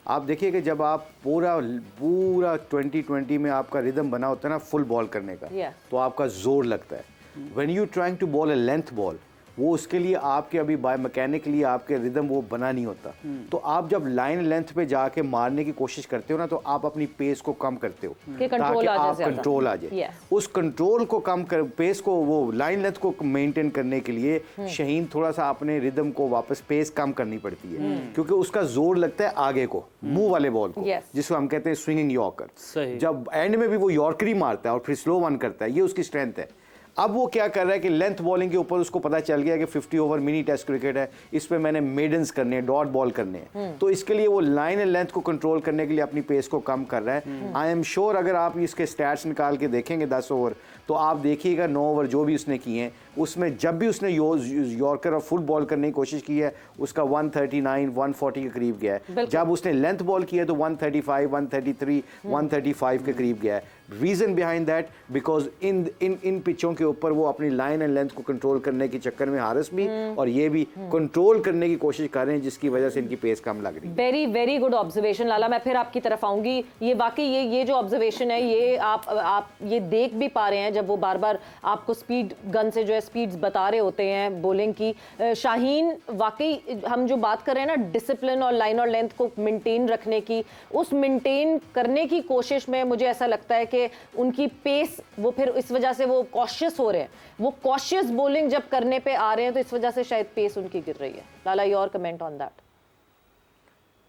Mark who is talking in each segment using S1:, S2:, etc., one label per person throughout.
S1: आप देखिए कि जब आप पूरा 2020 में आपका रिदम बना होता है ना फुल बॉल करने का, तो आपका जोर लगता है। When you trying to bowl a length ball, वो उसके लिए आपके अभी बायोमैकेनिकली आपके रिदम वो बना नहीं होता। तो आप जब लाइन लेंथ पे जाके मारने की कोशिश करते हो ना, तो आप अपनी पेस को कम करते हो ताकि आप कंट्रोल आ जाए। उस कंट्रोल को कम कर, पेस को, वो लाइन लेंथ को मेंटेन करने के लिए शाहीन थोड़ा सा अपने रिदम को वापस पेस कम करनी पड़ती है, क्योंकि उसका जोर लगता है आगे को, मुंह वाले बॉल को, जिसको हम कहते हैं स्विंगिंग यॉर्कर। जब एंड में भी वो यॉर्कर ही मारता है और फिर स्लो वन करता है, ये उसकी स्ट्रेंथ है। अब वो क्या कर रहा है कि लेंथ बॉलिंग के ऊपर उसको पता चल गया कि 50 ओवर मिनी टेस्ट क्रिकेट है, इस पे मैंने मेडन्स करने हैं, डॉट बॉल करने हैं, तो इसके लिए वो लाइन एंड लेंथ को कंट्रोल करने के लिए अपनी पेस को कम कर रहा है। आई एम श्योर अगर आप इसके स्टैट्स निकाल के देखेंगे 10 ओवर, तो आप देखिएगा 9 ओवर जो भी उसने किए हैं, उसमें जब भी उसने यॉर्कर और फुल बॉल करने की कोशिश की है, उसका 139 140 के करीब गया है। जब उसने लेंथ बॉल की है तो 135 133 135 के करीब गया है। रीजन बिहाइंड दैट, बिकॉज इन पिचों के ऊपर वो अपनी लाइन एंड लेंथ को कंट्रोल करने के चक्कर में हारिस भी और ये भी कंट्रोल करने की कोशिश कर रहे हैं, जिसकी वजह से इनकी पेस कम लग रही है।
S2: वेरी वेरी गुड ऑब्जर्वेशन लाला, मैं फिर आपकी तरफ आऊंगी। ये वाकई ये जो ऑब्जर्वेशन है, ये आप ये देख भी पा रहे हैं जब वो बार बार आपको स्पीड गन से जो है स्पीड्स बता रहे होते हैं बॉलिंग की। शाहीन, वाकई हम जो बात कर रहे हैं ना डिसिप्लिन और लाइन और लेंथ को मेंटेन रखने की, उस मेंटेन करने की कोशिश में मुझे ऐसा लगता है कि उनकी पेस, वो फिर इस वजह से वो कॉशियस हो रहे हैं, वो कॉशियस बॉलिंग जब करने पे आ रहे हैं, तो इस वजह से शायद पेस उनकी गिर रही है। लाला, योर कमेंट ऑन दैट?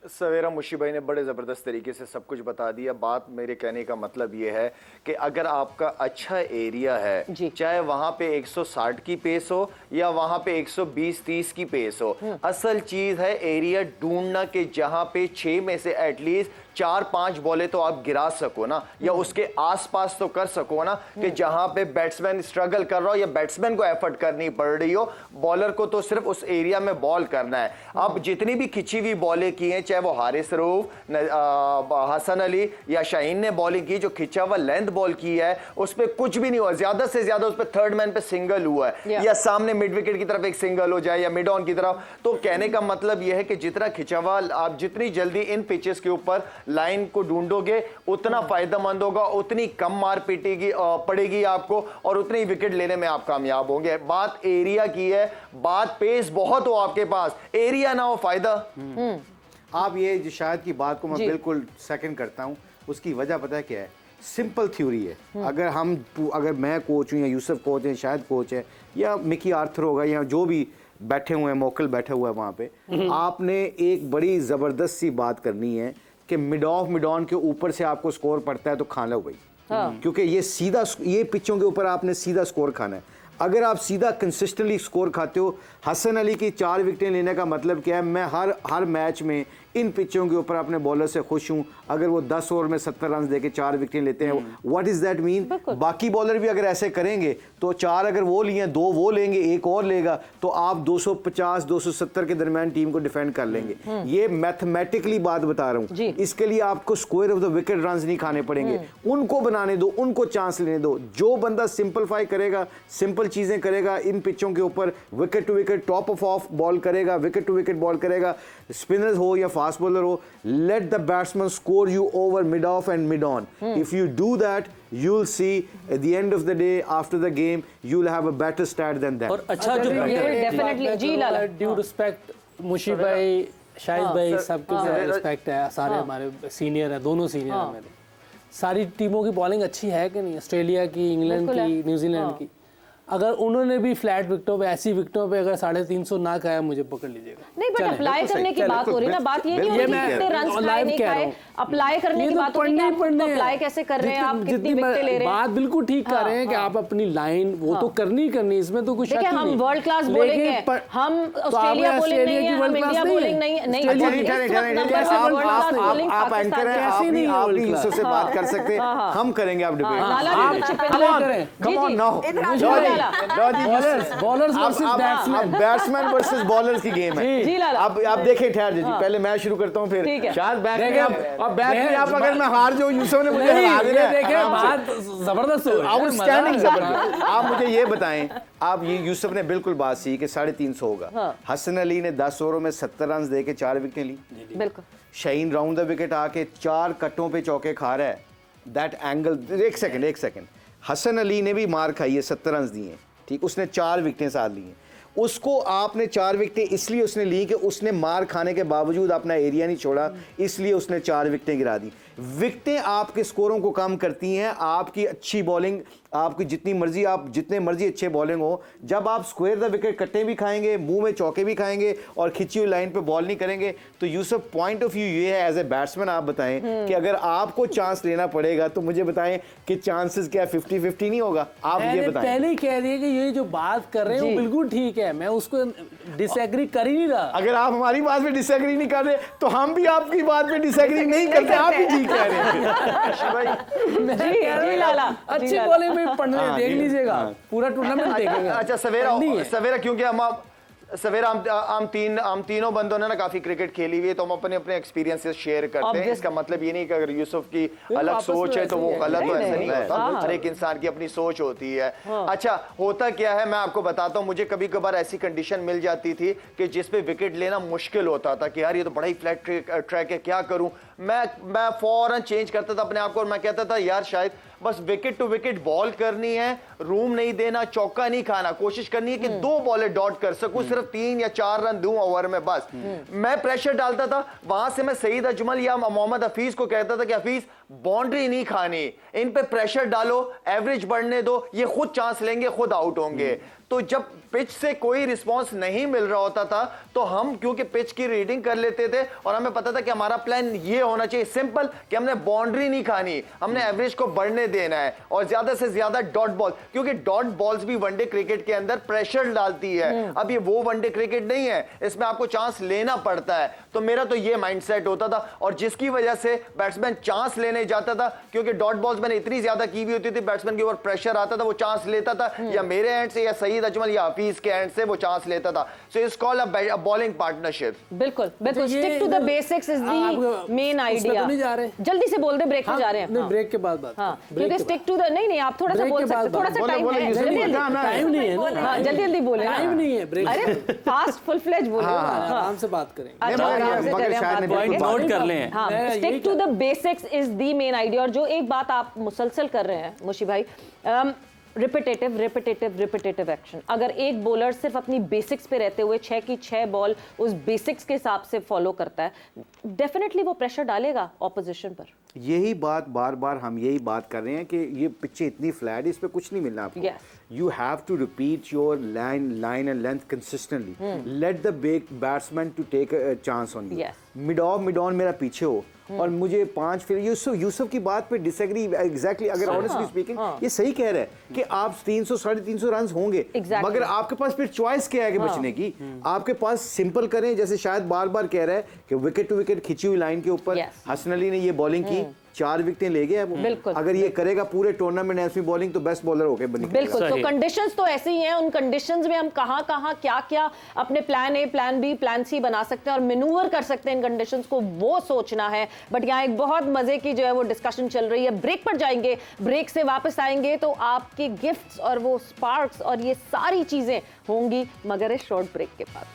S3: सवेरा मुशी भाई ने बड़े ज़बरदस्त तरीके से सब कुछ बता दिया। बात मेरे कहने का मतलब ये है कि अगर आपका अच्छा एरिया है, चाहे वहाँ पे 160 की पेस हो या वहाँ पे 120-30 की पेस हो, असल चीज़ है एरिया ढूंढना कि जहाँ पे 6 में से एटलीस्ट 4-5 बॉलें तो आप गिरा सको ना, या उसके आसपास तो कर सको ना, कि जहां पे बैट्समैन स्ट्रगल कर रहा हो या बैट्समैन को एफर्ट करनी पड़ रही हो, बॉलर को तो सिर्फ उस एरिया में बॉल करना है। अब जितनी भी खिंची हुई बॉलें की हैं, चाहे वो हारिस रऊफ, हसन अली या शाहीन ने बॉलिंग की, जो खिंचा हुआ लेंथ बॉल की है उस पर कुछ भी नहीं हुआ, ज्यादा से ज्यादा उस पर थर्ड मैन पे सिंगल हुआ है, या सामने मिड विकेट की तरफ एक सिंगल हो जाए या मिड ऑन की तरफ। तो कहने का मतलब यह है कि जितना खिंचा हुआ आप जितनी जल्दी इन पिचेस के ऊपर लाइन को ढूंढोगे, उतना फायदेमंद होगा, उतनी कम मार पड़ेगी आपको, और उतने ही विकेट लेने में आप कामयाब होंगे। बात एरिया की है, बात पेस बहुत हो आपके पास, एरिया ना हो फायदा।
S1: आप ये जो शायद की बात को मैं बिल्कुल सेकंड करता हूं, उसकी वजह पता है क्या है? सिंपल थ्योरी है। अगर मैं कोच हूं या यूसुफ कोच है, शायद कोच है, या मिकी आर्थर होगा, या जो भी बैठे हुए हैं, मोकल बैठे हुआ है वहां पे, आपने एक बड़ी जबरदस्त सी बात करनी है कि मिड ऑफ मिड ऑन के ऊपर से आपको स्कोर पड़ता है तो खा लो भाई, क्योंकि ये पिचों के ऊपर आपने सीधा स्कोर खाना है। अगर आप सीधा कंसिस्टेंटली स्कोर खाते हो, हसन अली की 4 विकेटें लेने का मतलब क्या है? मैं हर मैच में इन पिचों के ऊपर अपने बॉलर से खुश हूं। अगर वो 10 ओवर में 70 रन देके 4 विकेटें लेते हैं, व्हाट इज दैट मीन? बाकी बॉलर भी अगर ऐसे करेंगे तो 4 अगर वो लिए, 2 वो लेंगे, 1 और लेगा, तो आप 250 270 के दरमियान टीम को डिफेंड कर लेंगे। ये मैथमेटिकली बात बता रहा हूं। इसके लिए आपको square of the wicket run नहीं खाने पड़ेंगे, उनको बनाने दो, उनको चांस लेने दो। जो बंदा सिंपलीफाई करेगा, सिंपल चीजें करेगा, इन पिचों के ऊपर wicket to wicket, top of bowl करेगा, विकेट टू विकेट बॉल करेगा, स्पिनर्स हो या फास्ट बॉलर हो, let the batsman score you over mid off and mid on. If you do that, you'll see at the end of the day, after the game, you'll have a better stat than that.
S4: और अच्छा जो
S2: definitely जी लाला,
S4: due respect मुशी भाई, शाहिद भाई, सबके respect है, सारे हमारे senior है, दोनों सीनियर है मेरे। सारी टीमों की बॉलिंग अच्छी है कि नहीं? ऑस्ट्रेलिया की, इंग्लैंड की, न्यूजीलैंड की। अगर उन्होंने भी फ्लैट विकेटों पे, ऐसी विकेटों पे अगर 350 ना खाया, मुझे पकड़ लीजिएगा।
S2: नहीं, बट अप्लाई करने की बात हो रही है ना, बात ये नहीं हो रही कि कितने रन्स खाए नहीं खाए, अप्लाई करने की बात हो रही है। आप अप्लाई कैसे कर रहे हैं, आप कितनी विकेटें ले रहे हैं?
S4: बात बिल्कुल ठीक कर रहे हैं कि आप अपनी लाइन वो तो करनी, इसमें तो कुछ शक नहीं।
S2: हम वर्ल्ड क्लास बॉलिंग है, हम ऑस्ट्रेलिया बॉलिंग नहीं है, हम इंडिया बॉलिंग नहीं।
S1: आप एंकर हैं, आप भी यूसुफ से बात कर सकते हैं, हम करेंगे आप debate. Come on now,
S4: bowlers versus batsman,
S1: batsman versus bowlers की गेम है। अब आप देखें, ठहर जी, पहले मैं शुरू करता हूं, फिर शायद बैक। अब बैक में आप अगर मैं हार जाऊं, यूसुफ ने मुझे हरा देना है।
S4: देखे बात जबरदस्त हो रही है,
S1: आउटस्टैंडिंग जबरदस्त। आप मुझे ये बताएं, आप ये यूसुफ ने बिल्कुल बात सी कि 350 होगा। हसन अली ने 10 ओवरों में 70 रन दे के 4 विकेटें ली।
S2: बिल्कुल।
S1: शाहीन राउंड द विकेट आके 4 कट्टों पे चौके खा रहा है। दैट एंगल, एक सेकंड, हसन अली ने भी मार खाई है, 70 रन दिए, ठीक, उसने 4 विकेटें साथ ली हैं। उसको आपने 4 विकेटें इसलिए उसने ली कि उसने मार खाने के बावजूद अपना एरिया नहीं छोड़ा, इसलिए उसने 4 विकेटें गिरा दी। विकेटें आपके स्कोरों को कम करती हैं। आपकी अच्छी बॉलिंग, आपकी जितनी मर्जी, आप जितने मर्जी अच्छे बॉलिंग हो, जब आप स्क्वायर द विकेट कट्टे भी खाएंगे, मुंह में चौके भी खाएंगे और खिंची हुई लाइन पे बॉल नहीं करेंगे, तो यूसुफ पॉइंट ऑफ व्यू ये है एज ए बैट्समैन, आप बताएं कि अगर आपको चांस लेना पड़ेगा तो मुझे बताएं कि चांसेस क्या 50-50 नहीं होगा? आप ये बताएं।
S4: पहले ही कह दिए कि ये जो बात कर रहे हैं वो बिल्कुल ठीक है, मैं उसको डिसएग्री कर ही नहीं रहा।
S1: अगर आप हमारी बात पे डिसएग्री नहीं कर रहे तो हम भी आपकी बात पे डिसएग्री नहीं करते, आप भी ठीक कह रहे हैं।
S2: जी लाला,
S4: अच्छी बॉलिंग में पढ़ने देख लीजिएगा, पूरा टूर्नामेंट देखेगा।
S3: अच्छा सवेरा क्योंकि हम तीनों बंदों ने ना काफी क्रिकेट खेली हुई है, तो हम अपने अपने एक्सपीरियंसेस शेयर करते हैं। इसका मतलब ये नहीं कि अगर यूसुफ की अलग सोच है तो वो गलत, तो ऐसा नहीं होता। हर एक इंसान की अपनी सोच होती है। अच्छा, होता क्या है मैं आपको बताता हूँ। मुझे कभी कभार ऐसी कंडीशन मिल जाती थी कि जिसपे विकेट लेना मुश्किल होता था कि यार ये तो बड़ा ही फ्लैट ट्रैक है, क्या करूं मैं फौरन चेंज करता था अपने आप को और मैं कहता था यार शायद बस विकेट टू विकेट बॉल करनी है, रूम नहीं देना, चौका नहीं खाना, कोशिश करनी है कि 2 बॉलें डॉट कर सकूं, सिर्फ 3 या 4 रन दूं ओवर में बस। मैं प्रेशर डालता था। वहां से मैं सईद अजमल या मोहम्मद हफीज को कहता था कि हफीज बाउंड्री नहीं खानी, इन पे प्रेशर डालो, एवरेज बढ़ने दो, ये खुद चांस लेंगे, खुद आउट होंगे। तो जब पिच से कोई रिस्पांस नहीं मिल रहा होता था तो हम क्योंकि पिच की रीडिंग कर लेते थे और हमें पता था कि हमारा प्लान ये होना चाहिए सिंपल कि हमने बाउंड्री नहीं खानी, हमने एवरेज को बढ़ने देना है और ज्यादा से ज्यादा डॉट बॉल, क्योंकि डॉट बॉल्स भी वनडे क्रिकेट के अंदर प्रेशर डालती है। अब ये वो वनडे क्रिकेट नहीं है, इसमें आपको चांस लेना पड़ता है। तो मेरा तो ये माइंडसेट होता था और जिसकी वजह से बैट्समैन चांस लेने जाता था, क्योंकि डॉट बॉल्स मैंने इतनी ज्यादा की हुई होती थी, बैट्समैन के ऊपर प्रेशर आता था, वो चांस लेता था या मेरे एंड से या सईद अजमल या हफीज के एंड से वो चांस लेता था। So it's called a bowling partnership.
S2: बिल्कुल बिल्कुल, stick to the basics is the main idea. जल्दी से बोल दे, ब्रेक में जा रहे हैं।
S4: नहीं, ब्रेक के बाद बात।
S2: हाँ, क्योंकि स्टिक टू द नहीं आप थोड़ा सा बोल सकते हैं, थोड़ा सा टाइम है,
S4: टाइम नहीं है ना,
S2: जल्दी जल्दी बोले,
S4: टाइम नहीं है ब्रेक।
S2: अरे फास्ट फुल फ्लेज बोलो,
S4: आराम से बात करेंगे,
S2: नोट
S4: कर लें।
S2: Stick to the basics is the main idea. और जो एक बात आप मुसलसल कर रहे हैं मुशी भाई, रिपीटेटिव एक्शन। अगर एक बॉलर सिर्फ अपनी बेसिक्स पे रहते हुए 6 की 6 बॉल उस बेसिक्स के हिसाब से फॉलो करता है, डेफिनेटली वो प्रेशर डालेगा ऑपोजिशन पर।
S1: यही बात बार बार हम यही बात कर रहे हैं कि ये पिच्चे इतनी फ्लैट है, इस पे कुछ नहीं मिलना आपको। You have to repeat your line and length consistently, let the batsman to take a chance on you. Mid on मेरा पीछे हो और मुझे 5 फिर यूसुफ की बात पे डिसएग्री एग्जैक्टली, अगर ऑनेस्टली स्पीकिंग ये सही कह रहे हैं कि आप 300-350 रन होंगे, मगर आपके पास फिर चॉइस क्या है कि बचने की? आपके पास सिंपल करें, जैसे शायद बार बार कह रहा है कि विकेट टू विकेट खिंची हुई लाइन के ऊपर हसन अली ने ये बॉलिंग की, 4 विकेटें ले गया वो। अगर ये करेगा पूरे टूर्नामेंट ऐसी बॉलिंग तो बेस्ट बॉलर होके बनेगा।
S2: बिल्कुल, तो कंडीशंस तो ऐसी ही हैं, उन कंडीशंस में हम कहां क्या अपने plan A, plan B, plan C बना सकते हैं और मैन्यूवर कर सकते हैं इन कंडीशंस को, वो सोचना है। बट यहाँ एक बहुत मजे की जो है वो डिस्कशन चल रही है। ब्रेक पर जाएंगे, ब्रेक से वापस आएंगे तो आपके गिफ्ट्स और वो स्पार्क्स और ये सारी चीजें होंगी, मगर इस शॉर्ट ब्रेक के बाद।